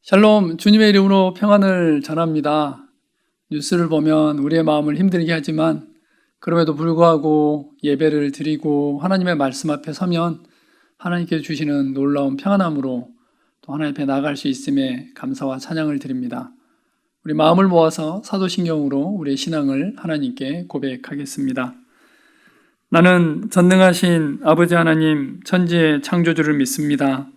샬롬, 주님의 이름으로 평안을 전합니다. 뉴스를 보면 우리의 마음을 힘들게 하지만 그럼에도 불구하고 예배를 드리고 하나님의 말씀 앞에 서면 하나님께서 주시는 놀라운 평안함으로 또 하나님 앞에 나아갈 수 있음에 감사와 찬양을 드립니다. 우리 마음을 모아서 사도신경으로 우리의 신앙을 하나님께 고백하겠습니다. 나는 전능하신 아버지 하나님 천지의 창조주를 믿습니다.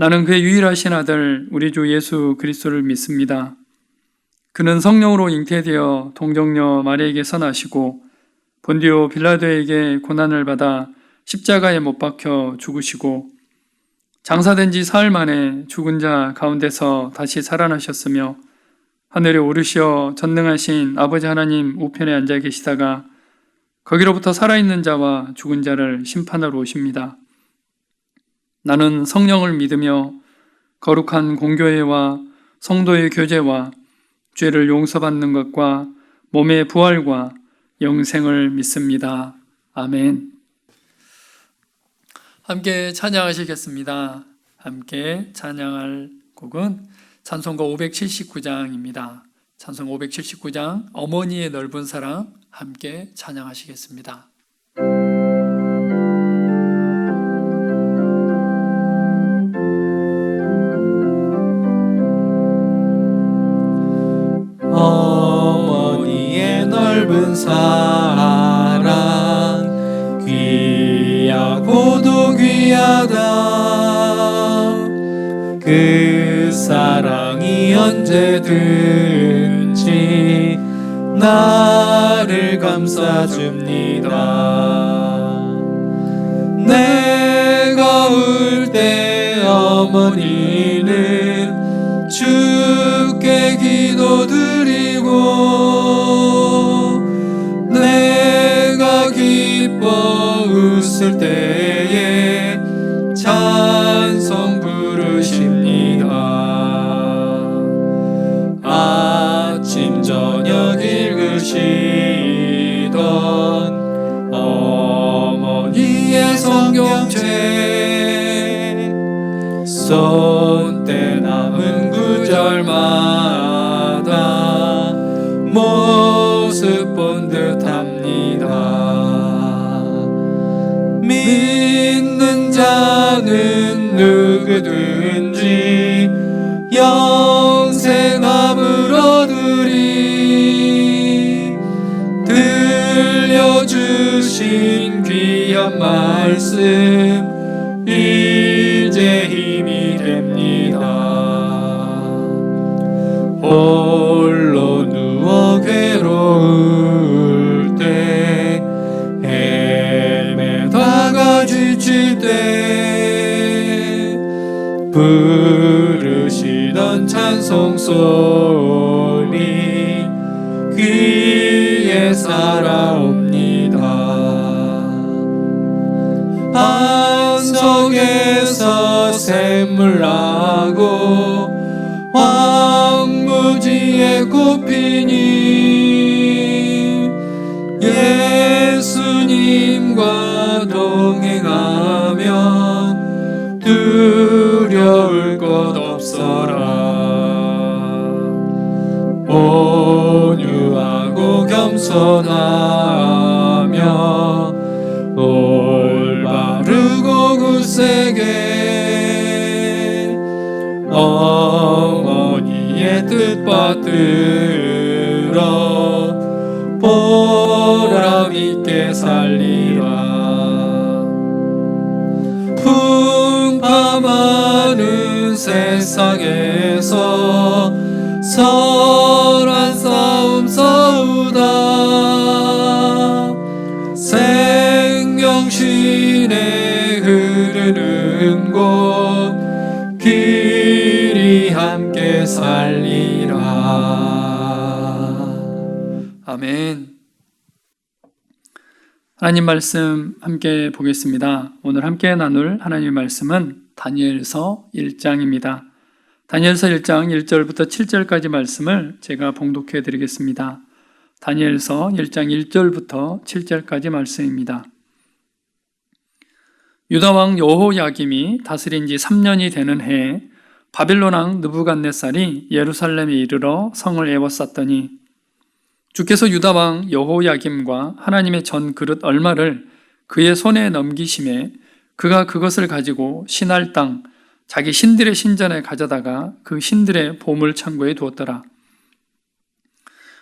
나는 그의 유일하신 아들 우리 주 예수 그리스도를 믿습니다. 그는 성령으로 잉태되어 동정녀 마리아에게서 나시고 본디오 빌라도에게 고난을 받아 십자가에 못 박혀 죽으시고 장사된 지 사흘 만에 죽은 자 가운데서 다시 살아나셨으며 하늘에 오르시어 전능하신 아버지 하나님 우편에 앉아 계시다가 거기로부터 살아있는 자와 죽은 자를 심판하러 오십니다. 나는 성령을 믿으며 거룩한 공교회와 성도의 교제와 죄를 용서받는 것과 몸의 부활과 영생을 믿습니다. 아멘. 함께 찬양하시겠습니다. 함께 찬양할 곡은 찬송가 579장입니다. 찬송 579장 어머니의 넓은 사랑 함께 찬양하시겠습니다. 어머니의 넓은 사랑 귀하고도 귀하다. 그 사랑이 언제든지 나를 감싸줍니다. 내가 울 때 어머니는 주께 기도드리고 내가 기뻐 웃을 때에 찬송 부르십니다. 아침 저녁 읽으시던 어머니의 성경책 손때 남은 구절마다 모습 본 듯합니다. 믿는 자는 누구든지 영생함을 얻으리. 들려주신 귀한 말씀 이제 힘이 됩니다. 홀로 누워 괴로울 때 헤매다가 지칠 때 부르시던 찬송 소리 귀에 살아옵니다. 반석에서 샘물 나고 황무지에 꽃피니 예수님과 동행하면 두려울 것 없어라. 온유하고 겸손하며 올바르고 굳세게 어머니의 뜻 받들어 보람 있게 살리라. 풍파많은 세상에서 선한 싸움 싸우다 생명신에 흐르는 곳 길이 함께 살리라. 아멘. 하나님 말씀 함께 보겠습니다. 오늘 함께 나눌 하나님의 말씀은 다니엘서 1장입니다. 다니엘서 1장 1절부터 7절까지 말씀을 제가 봉독해 드리겠습니다. 다니엘서 1장 1절부터 7절까지 말씀입니다. 유다왕 여호야김이 다스린 지 3년이 되는 해에 바벨론 왕 느부갓네살이 예루살렘에 이르러 성을 에워쌌더니 주께서 유다 왕 여호야김과 하나님의 전 그릇 얼마를 그의 손에 넘기심에 그가 그것을 가지고 신할 땅 자기 신들의 신전에 가져다가 그 신들의 보물 창고에 두었더라.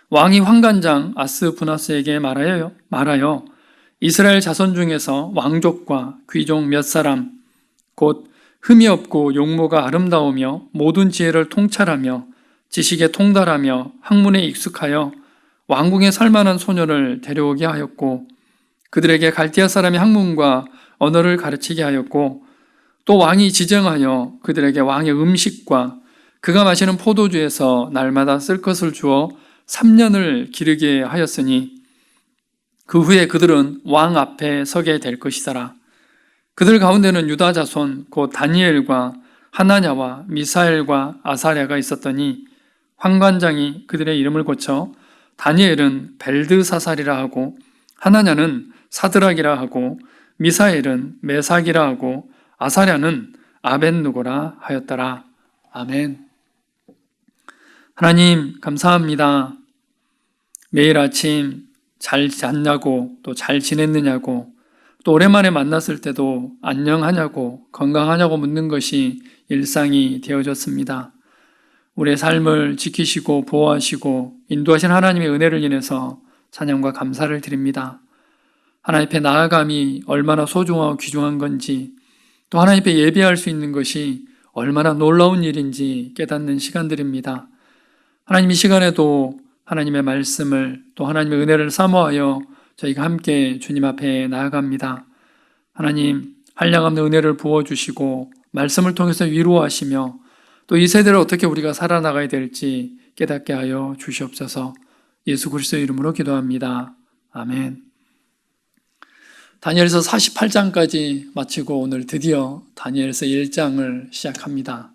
왕이 환관장 아스부나스에게 말하여 이스라엘 자손 중에서 왕족과 귀족 몇 사람 곧 흠이 없고 용모가 아름다우며 모든 지혜를 통찰하며 지식에 통달하며 학문에 익숙하여 왕궁에 살만한 소녀를 데려오게 하였고 그들에게 갈대아 사람의 학문과 언어를 가르치게 하였고 또 왕이 지정하여 그들에게 왕의 음식과 그가 마시는 포도주에서 날마다 쓸 것을 주어 3년을 기르게 하였으니 그 후에 그들은 왕 앞에 서게 될 것이더라. 그들 가운데는 유다 자손 곧 다니엘과 하나냐와 미사엘과 아사랴가 있었더니 환관장이 그들의 이름을 고쳐 다니엘은 벨드사살이라 하고 하나냐는 사드락이라 하고 미사엘은 메삭이라 하고 아사랴는 아벤누고라 하였더라. 아멘. 하나님 감사합니다. 매일 아침 잘 잤냐고 또 잘 지냈느냐고 또 오랜만에 만났을 때도 안녕하냐고 건강하냐고 묻는 것이 일상이 되어졌습니다. 우리의 삶을 지키시고 보호하시고 인도하신 하나님의 은혜를 인해서 찬양과 감사를 드립니다. 하나님 앞에 나아감이 얼마나 소중하고 귀중한 건지 또 하나님 앞에 예배할 수 있는 것이 얼마나 놀라운 일인지 깨닫는 시간들입니다. 하나님 이 시간에도 하나님의 말씀을 또 하나님의 은혜를 사모하여 저희가 함께 주님 앞에 나아갑니다. 하나님 한량없는 은혜를 부어주시고 말씀을 통해서 위로하시며 또 이 세대를 어떻게 우리가 살아나가야 될지 깨닫게 하여 주시옵소서. 예수 그리스도의 이름으로 기도합니다. 아멘. 다니엘서 48장까지 마치고 오늘 드디어 다니엘서 1장을 시작합니다.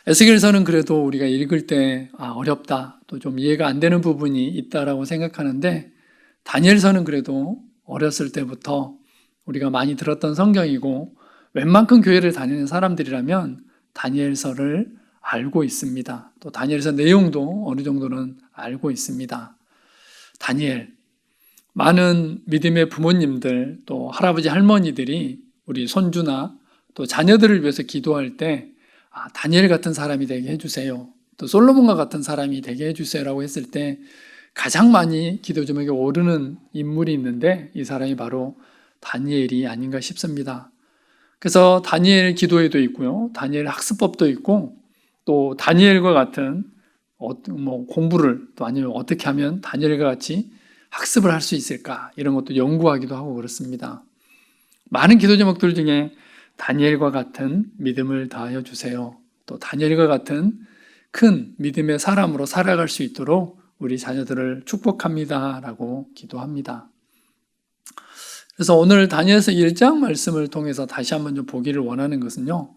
에스겔서는 그래도 우리가 읽을 때 어렵다, 또 좀 이해가 안 되는 부분이 있다라고 생각하는데 다니엘서는 그래도 어렸을 때부터 우리가 많이 들었던 성경이고 웬만큼 교회를 다니는 사람들이라면 다니엘서를 알고 있습니다. 또 다니엘서 내용도 어느 정도는 알고 있습니다. 다니엘, 많은 믿음의 부모님들 또 할아버지 할머니들이 우리 손주나 또 자녀들을 위해서 기도할 때 다니엘 같은 사람이 되게 해주세요, 또 솔로몬과 같은 사람이 되게 해주세요라고 했을 때 가장 많이 기도 제목에 오르는 인물이 있는데 이 사람이 바로 다니엘이 아닌가 싶습니다. 그래서 다니엘 기도회도 있고요, 다니엘 학습법도 있고 또 다니엘과 같은 공부를 또 아니면 어떻게 하면 다니엘과 같이 학습을 할 수 있을까 이런 것도 연구하기도 하고 그렇습니다. 많은 기도 제목들 중에 다니엘과 같은 믿음을 다하여 주세요, 또 다니엘과 같은 큰 믿음의 사람으로 살아갈 수 있도록 우리 자녀들을 축복합니다 라고 기도합니다. 그래서 오늘 다니엘서 1장 말씀을 통해서 다시 한번 좀 보기를 원하는 것은요,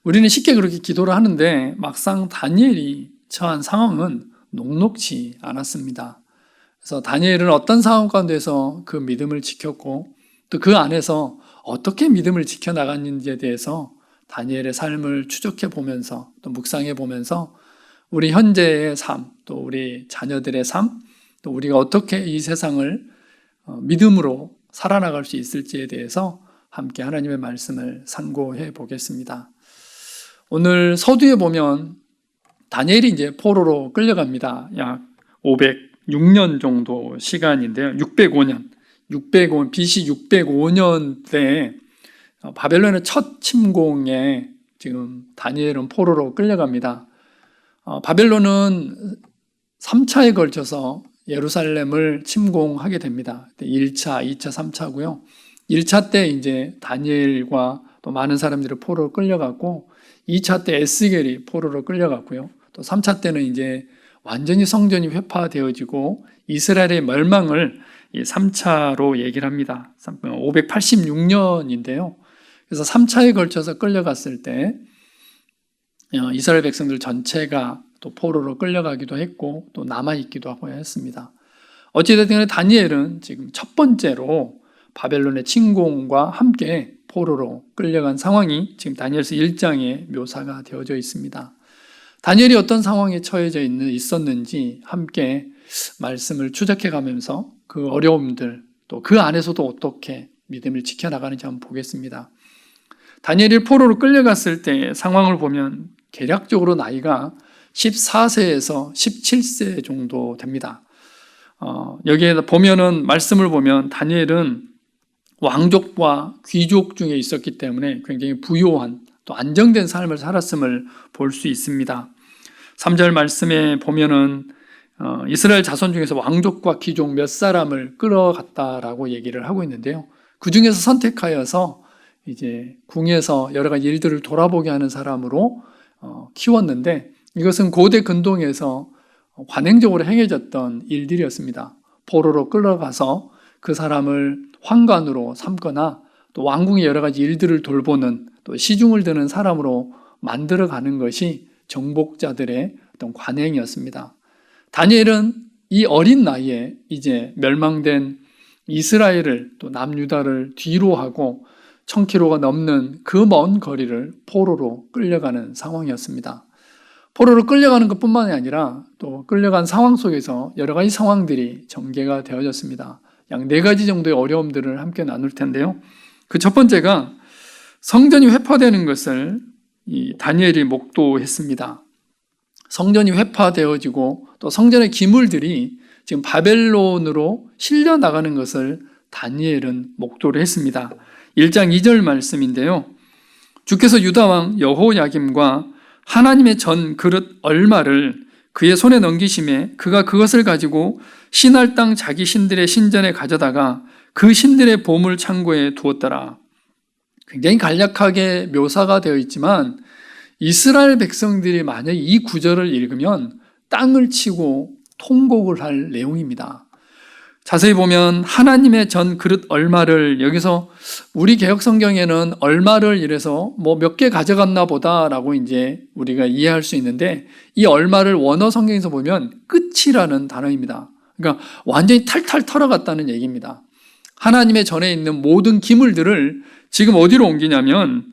우리는 쉽게 그렇게 기도를 하는데 막상 다니엘이 처한 상황은 녹록지 않았습니다. 그래서 다니엘은 어떤 상황 가운데서 그 믿음을 지켰고 또 그 안에서 어떻게 믿음을 지켜나갔는지에 대해서 다니엘의 삶을 추적해 보면서 또 묵상해 보면서 우리 현재의 삶, 또 우리 자녀들의 삶, 또 우리가 어떻게 이 세상을 믿음으로 살아나갈 수 있을지에 대해서 함께 하나님의 말씀을 상고해 보겠습니다. 오늘 서두에 보면 다니엘이 이제 포로로 끌려갑니다. 약 506년 정도 시간인데요. 605년, BC 605년 때 바벨론의 첫 침공에 지금 다니엘은 포로로 끌려갑니다. 바벨론은 3차에 걸쳐서 예루살렘을 침공하게 됩니다. 1차, 2차, 3차고요. 1차 때 이제 다니엘과 또 많은 사람들이 포로로 끌려갔고 2차 때 에스겔이 포로로 끌려갔고요. 또 3차 때는 이제 완전히 성전이 회파되어지고 이스라엘의 멸망을 3차로 얘기를 합니다. 586년인데요. 그래서 3차에 걸쳐서 끌려갔을 때 이스라엘 백성들 전체가 또 포로로 끌려가기도 했고 또 남아있기도 하고 했습니다. 어찌됐든 다니엘은 지금 첫 번째로 바벨론의 침공과 함께 포로로 끌려간 상황이 지금 다니엘서 1장에 묘사가 되어져 있습니다. 다니엘이 어떤 상황에 처해져 있었는지 함께 말씀을 추적해 가면서 그 어려움들 또 그 안에서도 어떻게 믿음을 지켜나가는지 한번 보겠습니다. 다니엘이 포로로 끌려갔을 때의 상황을 보면 대략적으로 나이가 14세에서 17세 정도 됩니다. 여기에 보면은 말씀을 보면 다니엘은 왕족과 귀족 중에 있었기 때문에 굉장히 부유한 또 안정된 삶을 살았음을 볼 수 있습니다. 3절 말씀에 보면은 이스라엘 자손 중에서 왕족과 귀족 몇 사람을 끌어갔다라고 얘기를 하고 있는데요. 그 중에서 선택하여서 이제 궁에서 여러 가지 일들을 돌아보게 하는 사람으로 키웠는데 이것은 고대 근동에서 관행적으로 행해졌던 일들이었습니다. 포로로 끌어가서 그 사람을 환관으로 삼거나 또 왕궁의 여러 가지 일들을 돌보는 또 시중을 드는 사람으로 만들어가는 것이 정복자들의 어떤 관행이었습니다. 다니엘은 이 어린 나이에 이제 멸망된 이스라엘을 또 남유다를 뒤로 하고 1000km가 넘는 그 먼 거리를 포로로 끌려가는 상황이었습니다. 포로로 끌려가는 것뿐만이 아니라 또 끌려간 상황 속에서 여러 가지 상황들이 전개가 되어졌습니다. 약 4가지 정도의 어려움들을 함께 나눌 텐데요. 그 첫 번째가 성전이 회파되는 것을 이 다니엘이 목도했습니다. 성전이 회파되어지고 또 성전의 기물들이 지금 바벨론으로 실려 나가는 것을 다니엘은 목도를 했습니다. 1장 2절 말씀인데요. 주께서 유다왕 여호야김과 하나님의 전 그릇 얼마를 그의 손에 넘기심에 그가 그것을 가지고 신할 땅 자기 신들의 신전에 가져다가 그 신들의 보물 창고에 두었더라. 굉장히 간략하게 묘사가 되어 있지만 이스라엘 백성들이 만약 이 구절을 읽으면 땅을 치고 통곡을 할 내용입니다. 자세히 보면 하나님의 전 그릇 얼마를 여기서 우리 개혁 성경에는 얼마를 이래서 뭐 몇 개 가져갔나 보다라고 이제 우리가 이해할 수 있는데 이 얼마를 원어 성경에서 보면 끝이라는 단어입니다. 그러니까 완전히 탈탈 털어갔다는 얘기입니다. 하나님의 전에 있는 모든 기물들을 지금 어디로 옮기냐면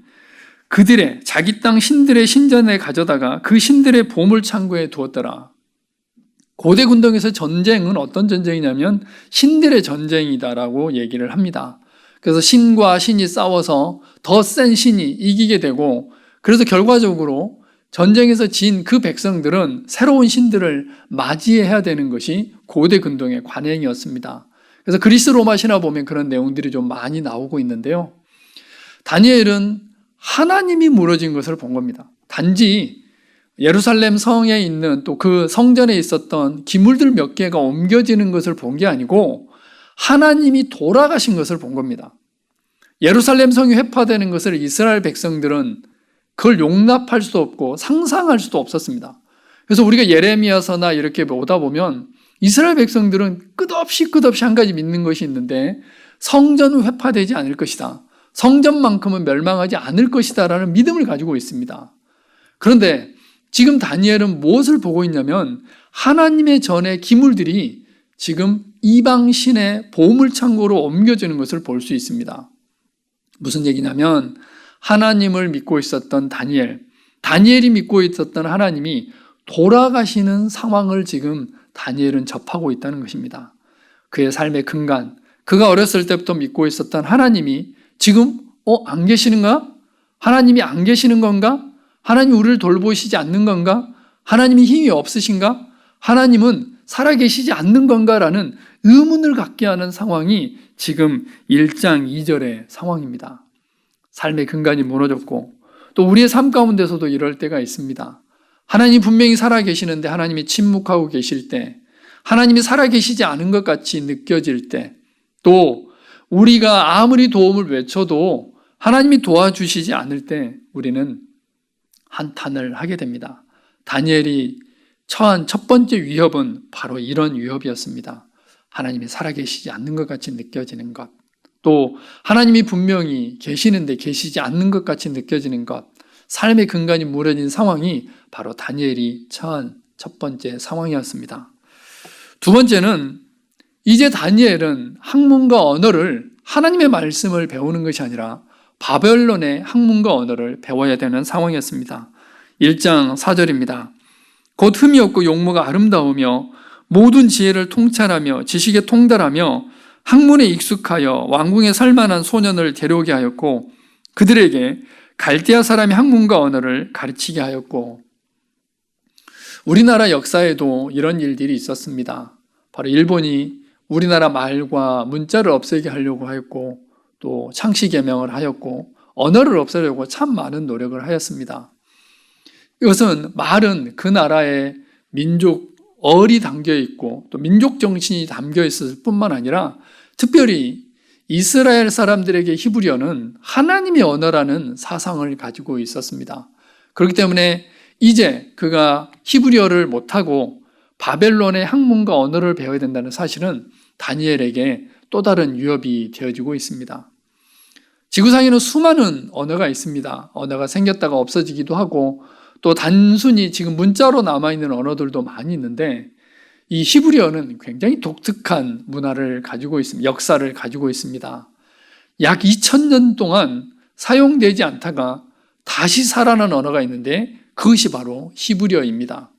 그들의 자기 땅 신들의 신전에 가져다가 그 신들의 보물 창고에 두었더라. 고대 군동에서 전쟁은 어떤 전쟁이냐면 신들의 전쟁이다라고 얘기를 합니다. 그래서 신과 신이 싸워서 더 센 신이 이기게 되고 그래서 결과적으로 전쟁에서 진 그 백성들은 새로운 신들을 맞이해야 되는 것이 고대 근동의 관행이었습니다. 그래서 그리스 로마 신화 보면 그런 내용들이 좀 많이 나오고 있는데요. 다니엘은 하나님이 무너진 것을 본 겁니다. 단지 예루살렘 성에 있는 또 그 성전에 있었던 기물들 몇 개가 옮겨지는 것을 본 게 아니고 하나님이 돌아가신 것을 본 겁니다. 예루살렘 성이 회파되는 것을 이스라엘 백성들은 그걸 용납할 수 없고 상상할 수도 없었습니다. 그래서 우리가 예레미야서나 이렇게 오다 보면 이스라엘 백성들은 끝없이 한 가지 믿는 것이 있는데 성전은 회파되지 않을 것이다. 성전만큼은 멸망하지 않을 것이다 라는 믿음을 가지고 있습니다. 그런데 지금 다니엘은 무엇을 보고 있냐면 하나님의 전의 기물들이 지금 이방신의 보물창고로 옮겨지는 것을 볼 수 있습니다. 무슨 얘기냐면 하나님을 믿고 있었던 다니엘이 믿고 있었던 하나님이 돌아가시는 상황을 지금 다니엘은 접하고 있다는 것입니다. 그의 삶의 근간, 그가 어렸을 때부터 믿고 있었던 하나님이 지금 안 계시는가? 하나님이 안 계시는 건가? 하나님이 우리를 돌보시지 않는 건가? 하나님이 힘이 없으신가? 하나님은 살아계시지 않는 건가라는 의문을 갖게 하는 상황이 지금 1장 2절의 상황입니다. 삶의 근간이 무너졌고 또 우리의 삶 가운데서도 이럴 때가 있습니다. 하나님이 분명히 살아계시는데 하나님이 침묵하고 계실 때, 하나님이 살아계시지 않은 것 같이 느껴질 때, 또 우리가 아무리 도움을 외쳐도 하나님이 도와주시지 않을 때 우리는 한탄을 하게 됩니다. 다니엘이 처한 첫 번째 위협은 바로 이런 위협이었습니다. 하나님이 살아계시지 않는 것 같이 느껴지는 것, 또 하나님이 분명히 계시는데 계시지 않는 것 같이 느껴지는 것, 삶의 근간이 무너진 상황이 바로 다니엘이 처한 첫 번째 상황이었습니다. 두 번째는 이제 다니엘은 학문과 언어를 하나님의 말씀을 배우는 것이 아니라 바벨론의 학문과 언어를 배워야 되는 상황이었습니다. 1장 4절입니다. 곧 흠이 없고 용모가 아름다우며 모든 지혜를 통찰하며 지식에 통달하며 학문에 익숙하여 왕궁에 살만한 소년을 데려오게 하였고 그들에게 갈대아 사람의 학문과 언어를 가르치게 하였고. 우리나라 역사에도 이런 일들이 있었습니다. 바로 일본이 우리나라 말과 문자를 없애게 하려고 하였고 또 창씨 개명을 하였고 언어를 없애려고 참 많은 노력을 하였습니다. 이것은 말은 그 나라의 민족얼이 담겨 있고 또 민족 정신이 담겨 있을 뿐만 아니라 특별히 이스라엘 사람들에게 히브리어는 하나님의 언어라는 사상을 가지고 있었습니다. 그렇기 때문에 이제 그가 히브리어를 못하고 바벨론의 학문과 언어를 배워야 된다는 사실은 다니엘에게 또 다른 위협이 되어지고 있습니다. 지구상에는 수많은 언어가 있습니다. 언어가 생겼다가 없어지기도 하고 또 단순히 지금 문자로 남아있는 언어들도 많이 있는데 이 히브리어는 굉장히 독특한 문화를 가지고 있습니다. 역사를 가지고 있습니다. 약 2000년 동안 사용되지 않다가 다시 살아난 언어가 있는데 그것이 바로 히브리어입니다.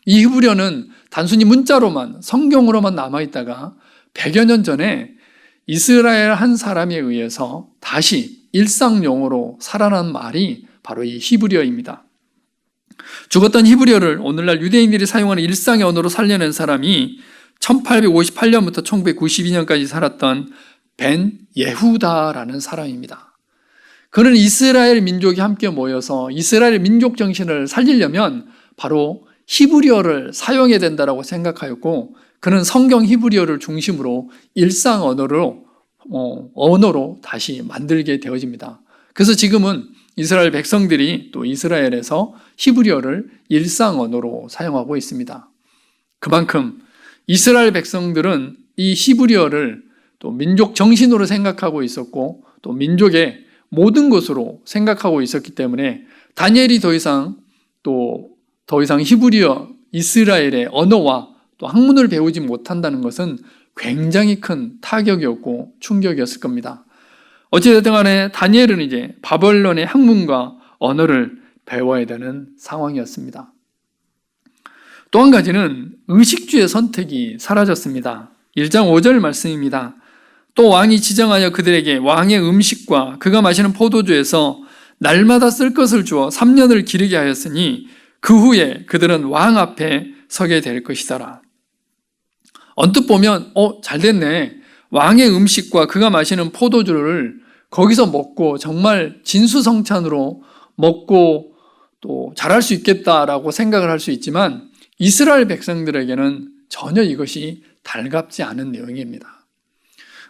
이 히브리어는 단순히 문자로만 성경으로만 남아있다가 100여 년 전에 이스라엘 한 사람에 의해서 다시 일상용어로 살아난 말이 바로 이 히브리어입니다. 죽었던 히브리어를 오늘날 유대인들이 사용하는 일상의 언어로 살려낸 사람이 1858년부터 1992년까지 살았던 벤 예후다라는 사람입니다. 그는 이스라엘 민족이 함께 모여서 이스라엘 민족 정신을 살리려면 바로 히브리어를 사용해야 된다고 생각하였고 그는 성경 히브리어를 중심으로 일상 언어로 다시 만들게 되어집니다. 그래서 지금은 이스라엘 백성들이 또 이스라엘에서 히브리어를 일상 언어로 사용하고 있습니다. 그만큼 이스라엘 백성들은 이 히브리어를 또 민족 정신으로 생각하고 있었고 또 민족의 모든 것으로 생각하고 있었기 때문에 다니엘이 더 이상 히브리어 이스라엘의 언어와 또 학문을 배우지 못한다는 것은 굉장히 큰 타격이었고 충격이었을 겁니다. 어찌됐든 간에 다니엘은 이제 바벨론의 학문과 언어를 배워야 되는 상황이었습니다. 또 한 가지는 의식주의 선택이 사라졌습니다. 1장 5절 말씀입니다. 또 왕이 지정하여 그들에게 왕의 음식과 그가 마시는 포도주에서 날마다 쓸 것을 주어 3년을 기르게 하였으니 그 후에 그들은 왕 앞에 서게 될 것이더라. 언뜻 보면 잘 됐네. 왕의 음식과 그가 마시는 포도주를 거기서 먹고 정말 진수성찬으로 먹고 또 잘할 수 있겠다라고 생각을 할 수 있지만 이스라엘 백성들에게는 전혀 이것이 달갑지 않은 내용입니다.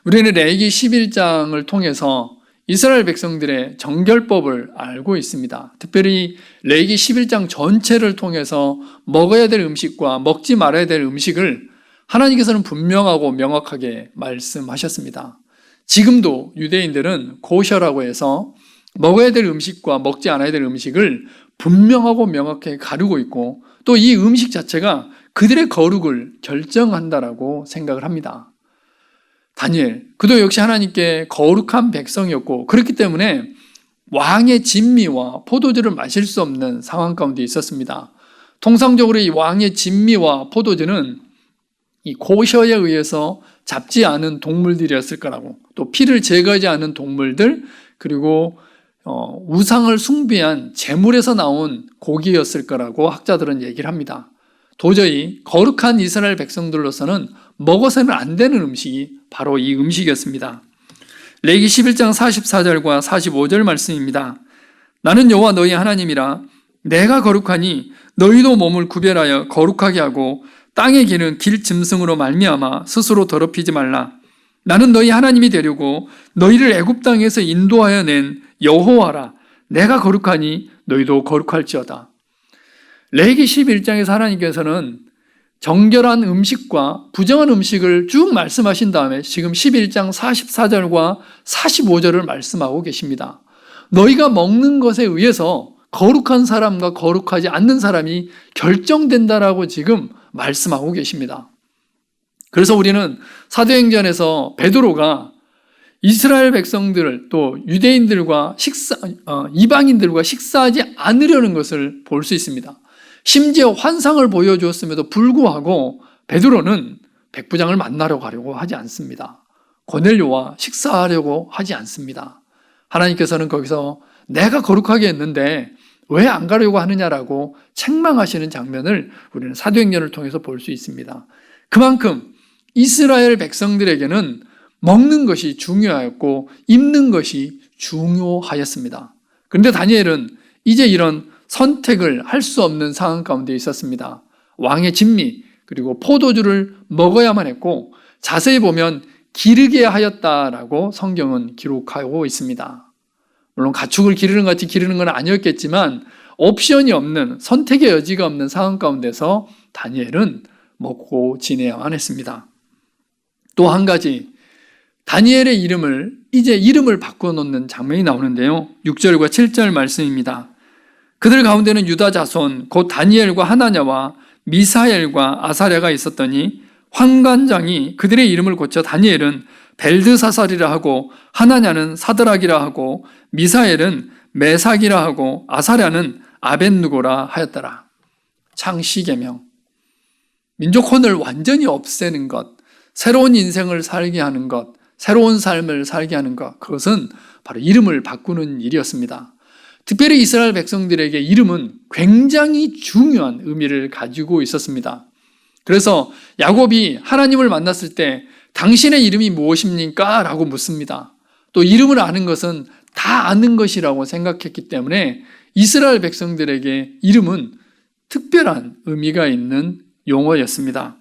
우리는 레위기 11장을 통해서 이스라엘 백성들의 정결법을 알고 있습니다. 특별히 레위기 11장 전체를 통해서 먹어야 될 음식과 먹지 말아야 될 음식을 하나님께서는 분명하고 명확하게 말씀하셨습니다. 지금도 유대인들은 고셔라고 해서 먹어야 될 음식과 먹지 않아야 될 음식을 분명하고 명확하게 가르고 있고 또 이 음식 자체가 그들의 거룩을 결정한다라고 생각을 합니다. 다니엘, 그도 역시 하나님께 거룩한 백성이었고 그렇기 때문에 왕의 진미와 포도주를 마실 수 없는 상황 가운데 있었습니다. 통상적으로 이 왕의 진미와 포도주는 이 고셔에 의해서 잡지 않은 동물들이었을 거라고 또 피를 제거하지 않은 동물들 그리고 우상을 숭배한 제물에서 나온 고기였을 거라고 학자들은 얘기를 합니다. 도저히 거룩한 이스라엘 백성들로서는 먹어서는 안 되는 음식이 바로 이 음식이었습니다. 레위기 11장 44절과 45절 말씀입니다. 나는 여호와 너희 하나님이라 내가 거룩하니 너희도 몸을 구별하여 거룩하게 하고 땅에 기는 길 짐승으로 말미암아 스스로 더럽히지 말라. 나는 너희 하나님이 되려고 너희를 애굽 땅에서 인도하여 낸 여호와라. 내가 거룩하니 너희도 거룩할지어다. 레위기 11장에서 하나님께서는 정결한 음식과 부정한 음식을 쭉 말씀하신 다음에 지금 11장 44절과 45절을 말씀하고 계십니다. 너희가 먹는 것에 의해서 거룩한 사람과 거룩하지 않는 사람이 결정된다라고 지금 말씀하고 계십니다. 그래서 우리는 사도행전에서 베드로가 이스라엘 백성들을 또 유대인들과 이방인들과 식사하지 않으려는 것을 볼 수 있습니다. 심지어 환상을 보여주었음에도 불구하고 베드로는 백부장을 만나러 가려고 하지 않습니다. 고넬료와 식사하려고 하지 않습니다. 하나님께서는 거기서 내가 거룩하게 했는데 왜 안 가려고 하느냐라고 책망하시는 장면을 우리는 사도행전을 통해서 볼 수 있습니다. 그만큼 이스라엘 백성들에게는 먹는 것이 중요하였고 입는 것이 중요하였습니다. 그런데 다니엘은 이제 이런 선택을 할 수 없는 상황 가운데 있었습니다. 왕의 진미 그리고 포도주를 먹어야만 했고 자세히 보면 기르게 하였다라고 성경은 기록하고 있습니다. 물론 가축을 기르는 것 같이 기르는 건 아니었겠지만 옵션이 없는, 선택의 여지가 없는 상황 가운데서 다니엘은 먹고 지내야만 했습니다. 또 한 가지, 다니엘의 이름을 바꿔놓는 장면이 나오는데요. 6절과 7절 말씀입니다. 그들 가운데는 유다 자손 곧 다니엘과 하나냐와 미사엘과 아사랴가 있었더니 환관장이 그들의 이름을 고쳐 다니엘은 벨드사살이라 하고 하나냐는 사드락이라 하고 미사엘은 메삭이라 하고 아사랴는 아벳누고라 하였더라. 창시계명, 민족혼을 완전히 없애는 것, 새로운 인생을 살게 하는 것, 새로운 삶을 살게 하는 것, 그것은 바로 이름을 바꾸는 일이었습니다. 특별히 이스라엘 백성들에게 이름은 굉장히 중요한 의미를 가지고 있었습니다. 그래서 야곱이 하나님을 만났을 때 당신의 이름이 무엇입니까? 라고 묻습니다. 또 이름을 아는 것은 다 아는 것이라고 생각했기 때문에 이스라엘 백성들에게 이름은 특별한 의미가 있는 용어였습니다.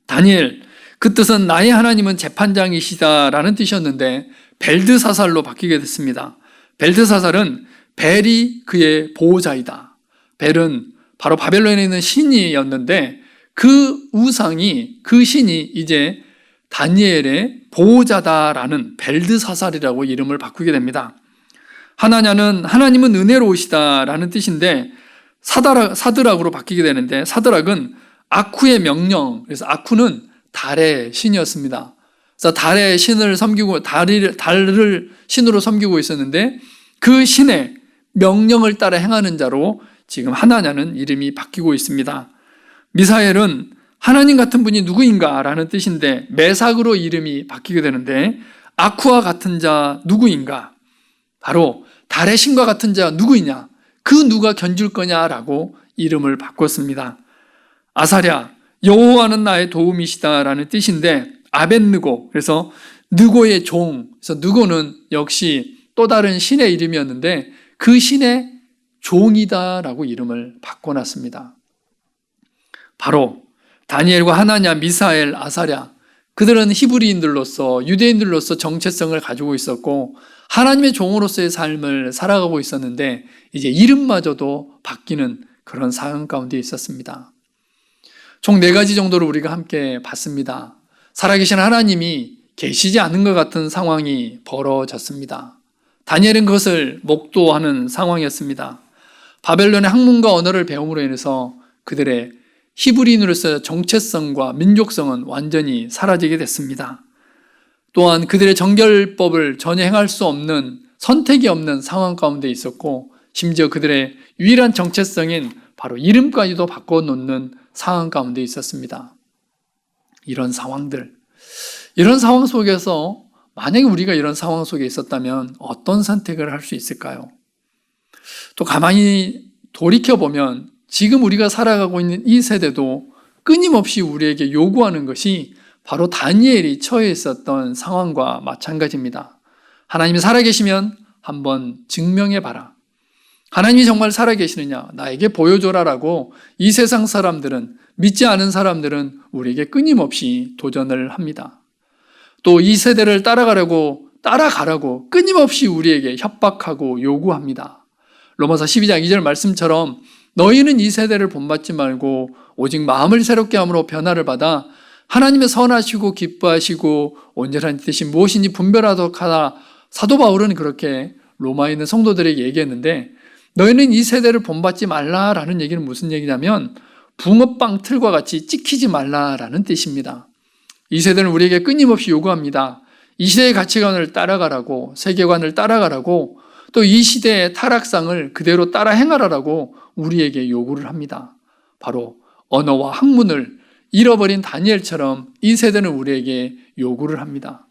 다니엘, 그 뜻은 나의 하나님은 재판장이시다라는 뜻이었는데 벨드사살로 바뀌게 됐습니다. 벨드사살은 벨이 그의 보호자이다. 벨은 바로 바벨론에 있는 신이었는데 그 우상이, 그 신이 이제 다니엘의 보호자다라는 벨드사살이라고 이름을 바꾸게 됩니다. 하나냐는 하나님은 은혜로우시다라는 뜻인데 사드락으로 바뀌게 되는데 사드락은 아쿠의 명령, 그래서 아쿠는 달의 신이었습니다. 그래서 달의 신을 섬기고 달을 신으로 섬기고 있었는데 그 신의 명령을 따라 행하는 자로 지금 하나냐는 이름이 바뀌고 있습니다. 미사엘은 하나님 같은 분이 누구인가 라는 뜻인데 메삭으로 이름이 바뀌게 되는데 아쿠와 같은 자 누구인가? 바로 달의 신과 같은 자 누구이냐? 그 누가 견줄 거냐라고 이름을 바꿨습니다. 아사랴, 여호와는 나의 도움이시다라는 뜻인데 아벳느고, 그래서 느고의 종, 그래서 느고는 역시 또 다른 신의 이름이었는데 그 신의 종이다라고 이름을 바꿔놨습니다. 바로 다니엘과 하나냐, 미사엘, 아사랴, 그들은 히브리인들로서 유대인들로서 정체성을 가지고 있었고 하나님의 종으로서의 삶을 살아가고 있었는데 이제 이름마저도 바뀌는 그런 상황 가운데 있었습니다. 총 4가지 정도를 우리가 함께 봤습니다. 살아계신 하나님이 계시지 않은 것 같은 상황이 벌어졌습니다. 다니엘은 그것을 목도하는 상황이었습니다. 바벨론의 학문과 언어를 배움으로 인해서 그들의 히브리인으로서의 정체성과 민족성은 완전히 사라지게 됐습니다. 또한 그들의 정결법을 전혀 행할 수 없는, 선택이 없는 상황 가운데 있었고 심지어 그들의 유일한 정체성인 바로 이름까지도 바꿔놓는 상황 가운데 있었습니다. 이런 상황 속에서 만약에 우리가 이런 상황 속에 있었다면 어떤 선택을 할 수 있을까요? 또 가만히 돌이켜보면 지금 우리가 살아가고 있는 이 세대도 끊임없이 우리에게 요구하는 것이 바로 다니엘이 처해 있었던 상황과 마찬가지입니다. 하나님이 살아계시면 한번 증명해봐라. 하나님이 정말 살아계시느냐? 나에게 보여줘라라고 이 세상 사람들은, 믿지 않은 사람들은 우리에게 끊임없이 도전을 합니다. 또 이 세대를 따라가라고 끊임없이 우리에게 협박하고 요구합니다. 로마서 12장 2절 말씀처럼 너희는 이 세대를 본받지 말고 오직 마음을 새롭게 함으로 변화를 받아 하나님의 선하시고 기뻐하시고 온전한 뜻이 무엇인지 분별하도록 하라. 사도 바울은 그렇게 로마에 있는 성도들에게 얘기했는데 너희는 이 세대를 본받지 말라라는 얘기는 무슨 얘기냐면 붕어빵 틀과 같이 찍히지 말라라는 뜻입니다. 이 세대는 우리에게 끊임없이 요구합니다. 이 시대의 가치관을 따라가라고, 세계관을 따라가라고, 또 이 시대의 타락상을 그대로 따라 행하라라고 우리에게 요구를 합니다. 바로 언어와 학문을 잃어버린 다니엘처럼 이 세대는 우리에게 요구를 합니다.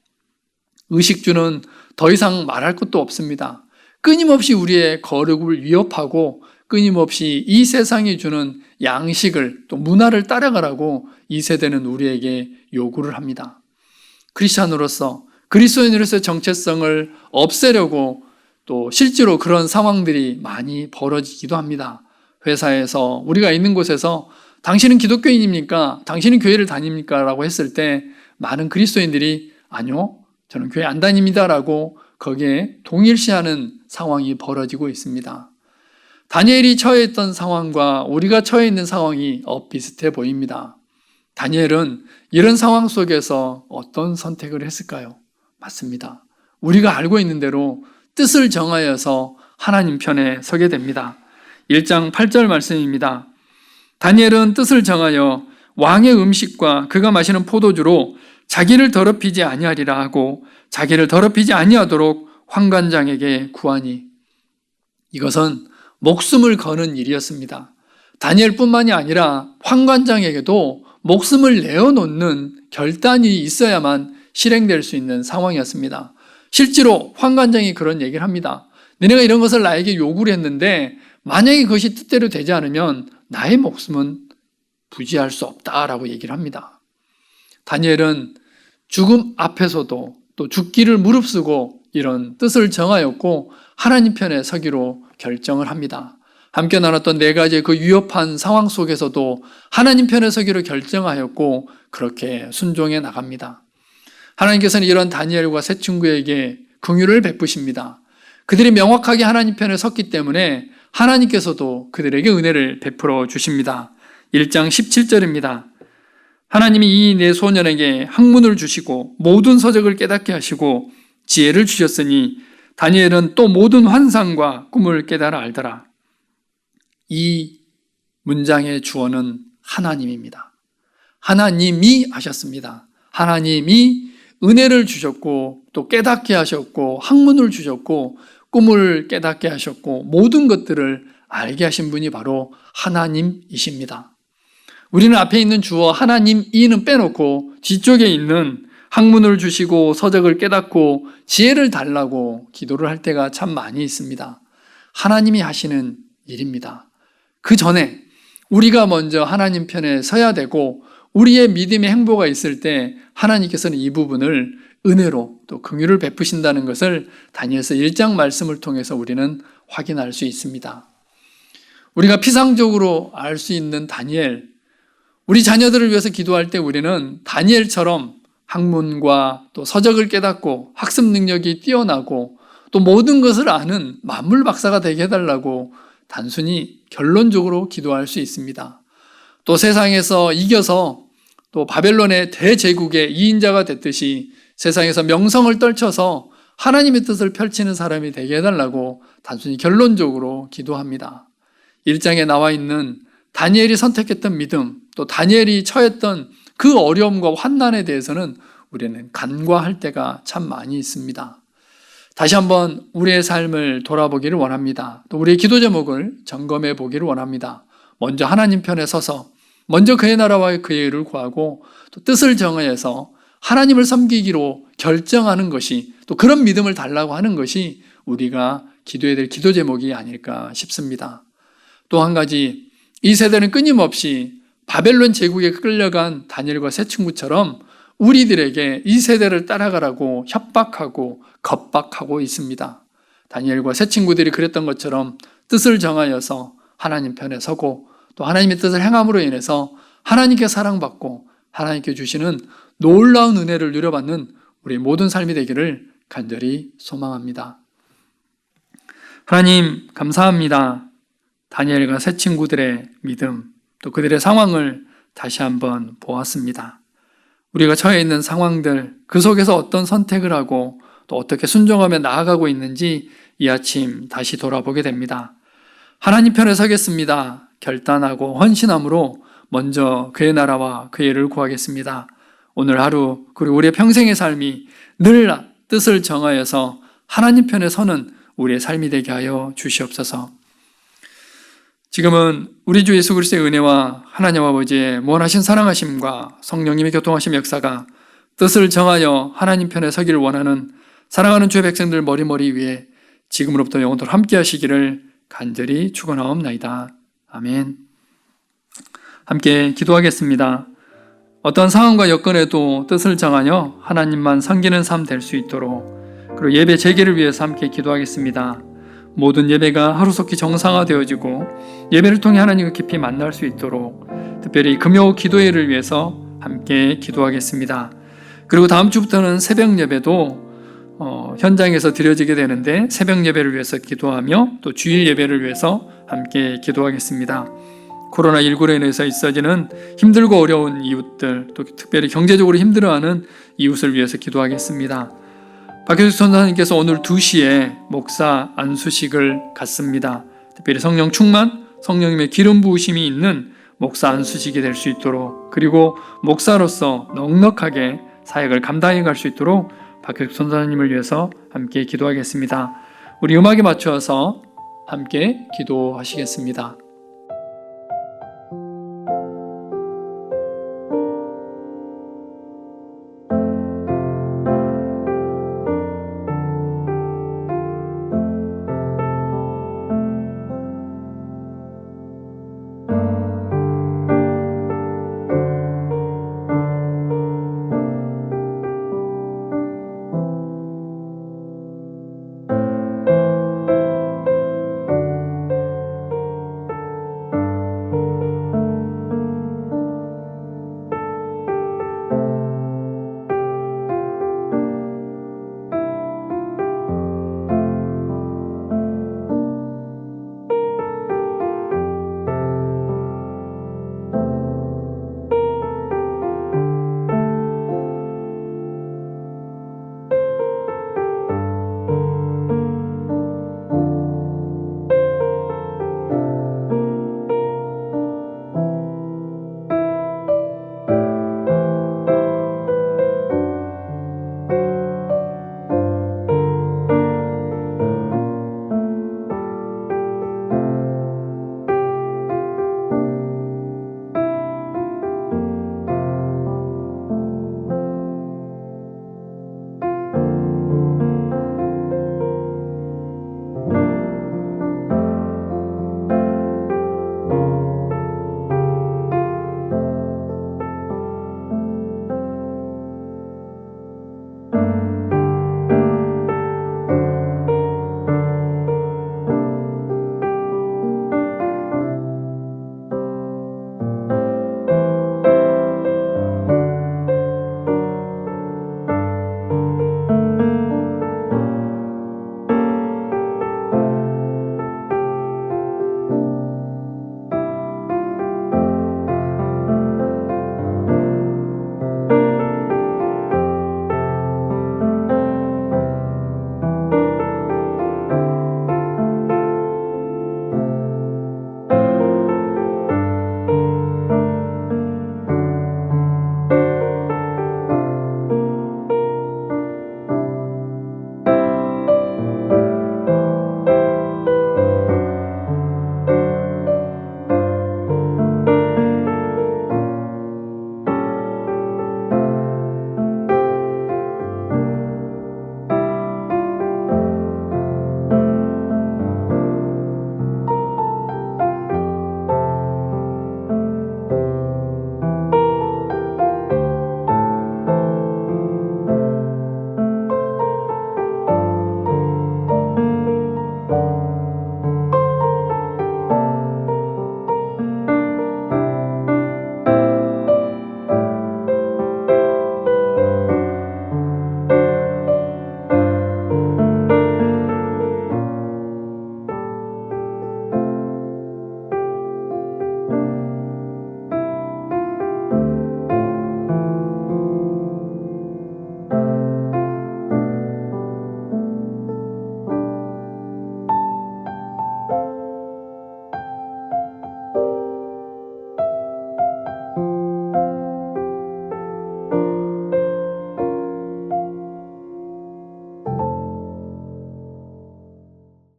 의식주는 더 이상 말할 것도 없습니다. 끊임없이 우리의 거룩을 위협하고 끊임없이 이 세상이 주는 양식을 또 문화를 따라가라고 이 세대는 우리에게 요구를 합니다. 크리스찬으로서 그리스도인으로서의 정체성을 없애려고 또 실제로 그런 상황들이 많이 벌어지기도 합니다. 회사에서 우리가 있는 곳에서 당신은 기독교인입니까? 당신은 교회를 다닙니까? 라고 했을 때 많은 그리스도인들이 아니요, 저는 교회 안 다닙니다 라고 거기에 동일시하는 상황이 벌어지고 있습니다. 다니엘이 처해 있던 상황과 우리가 처해 있는 상황이 비슷해 보입니다. 다니엘은 이런 상황 속에서 어떤 선택을 했을까요? 맞습니다. 우리가 알고 있는 대로 뜻을 정하여서 하나님 편에 서게 됩니다. 1장 8절 말씀입니다. 다니엘은 뜻을 정하여 왕의 음식과 그가 마시는 포도주로 자기를 더럽히지 아니하리라 하고 자기를 더럽히지 아니하도록 환관장에게 구하니. 이것은 목숨을 거는 일이었습니다. 다니엘뿐만이 아니라 환관장에게도 목숨을 내어놓는 결단이 있어야만 실행될 수 있는 상황이었습니다. 실제로 환관장이 그런 얘기를 합니다. 너네가 이런 것을 나에게 요구를 했는데 만약에 그것이 뜻대로 되지 않으면 나의 목숨은 부지할 수 없다라고 얘기를 합니다. 다니엘은 죽음 앞에서도 또 죽기를 무릅쓰고 이런 뜻을 정하였고 하나님 편에 서기로 결정을 합니다. 함께 나눴던 4가지의 그 위협한 상황 속에서도 하나님 편에 서기로 결정하였고 그렇게 순종해 나갑니다. 하나님께서는 이런 다니엘과 세 친구에게 긍휼을 베푸십니다. 그들이 명확하게 하나님 편에 섰기 때문에 하나님께서도 그들에게 은혜를 베풀어 주십니다. 1장 17절입니다. 하나님이 이 네 소년에게 학문을 주시고 모든 서적을 깨닫게 하시고 지혜를 주셨으니 다니엘은 또 모든 환상과 꿈을 깨달아 알더라. 이 문장의 주어는 하나님입니다. 하나님이 하셨습니다. 하나님이 은혜를 주셨고 또 깨닫게 하셨고 학문을 주셨고 꿈을 깨닫게 하셨고 모든 것들을 알게 하신 분이 바로 하나님이십니다. 우리는 앞에 있는 주어 하나님이는 빼놓고 뒤쪽에 있는 학문을 주시고 서적을 깨닫고 지혜를 달라고 기도를 할 때가 참 많이 있습니다. 하나님이 하시는 일입니다. 그 전에 우리가 먼저 하나님 편에 서야 되고 우리의 믿음의 행보가 있을 때 하나님께서는 이 부분을 은혜로 또 긍휼을 베푸신다는 것을 다니엘서 1장 말씀을 통해서 우리는 확인할 수 있습니다. 우리가 피상적으로 알 수 있는 다니엘, 우리 자녀들을 위해서 기도할 때 우리는 다니엘처럼 학문과 또 서적을 깨닫고 학습 능력이 뛰어나고 또 모든 것을 아는 만물 박사가 되게 해달라고 단순히 결론적으로 기도할 수 있습니다. 또 세상에서 이겨서 또 바벨론의 대제국의 2인자가 됐듯이 세상에서 명성을 떨쳐서 하나님의 뜻을 펼치는 사람이 되게 해달라고 단순히 결론적으로 기도합니다. 1장에 나와 있는 다니엘이 선택했던 믿음, 또 다니엘이 처했던 그 어려움과 환난에 대해서는 우리는 간과할 때가 참 많이 있습니다. 다시 한번 우리의 삶을 돌아보기를 원합니다. 또 우리의 기도 제목을 점검해 보기를 원합니다. 먼저 하나님 편에 서서 먼저 그의 나라와 그의 의를 구하고 또 뜻을 정하여서 하나님을 섬기기로 결정하는 것이 또 그런 믿음을 달라고 하는 것이 우리가 기도해야 될 기도 제목이 아닐까 싶습니다. 또 한 가지, 이 세대는 끊임없이 바벨론 제국에 끌려간 다니엘과 세 친구처럼 우리들에게 이 세대를 따라가라고 협박하고 겁박하고 있습니다. 다니엘과 세 친구들이 그랬던 것처럼 뜻을 정하여서 하나님 편에 서고 또 하나님의 뜻을 행함으로 인해서 하나님께 사랑받고 하나님께 주시는 놀라운 은혜를 누려받는 우리 모든 삶이 되기를 간절히 소망합니다. 하나님 감사합니다. 다니엘과 세 친구들의 믿음, 또 그들의 상황을 다시 한번 보았습니다. 우리가 처해 있는 상황들, 그 속에서 어떤 선택을 하고 또 어떻게 순종하며 나아가고 있는지 이 아침 다시 돌아보게 됩니다. 하나님 편에 서겠습니다. 결단하고 헌신함으로 먼저 그의 나라와 그의 의를 구하겠습니다. 오늘 하루 그리고 우리의 평생의 삶이 늘 뜻을 정하여서 하나님 편에 서는 우리의 삶이 되게 하여 주시옵소서. 지금은 우리 주 예수 그리스도의 은혜와 하나님 아버지의 무한하신 사랑하심과 성령님의 교통하심 역사가 뜻을 정하여 하나님 편에 서기를 원하는 사랑하는 주의 백성들 머리머리 위에 지금으로부터 영원토록 함께 하시기를 간절히 축원하옵나이다. 아멘. 함께 기도하겠습니다. 어떤 상황과 여건에도 뜻을 정하여 하나님만 섬기는 삶 될 수 있도록, 그리고 예배 재개를 위해서 함께 기도하겠습니다. 모든 예배가 하루속히 정상화되어지고 예배를 통해 하나님과 깊이 만날 수 있도록 특별히 금요 기도회를 위해서 함께 기도하겠습니다. 그리고 다음 주부터는 새벽 예배도 현장에서 드려지게 되는데 새벽 예배를 위해서 기도하며 또 주일 예배를 위해서 함께 기도하겠습니다. 코로나19로 인해서 있어지는 힘들고 어려운 이웃들, 또 특별히 경제적으로 힘들어하는 이웃을 위해서 기도하겠습니다. 박효숙 선사님께서 오늘 2시에 목사 안수식을 갖습니다. 특별히 성령 충만, 성령님의 기름 부으심이 있는 목사 안수식이 될 수 있도록, 그리고 목사로서 넉넉하게 사역을 감당해 갈 수 있도록 박효숙 선사님을 위해서 함께 기도하겠습니다. 우리 음악에 맞추어서 함께 기도하시겠습니다.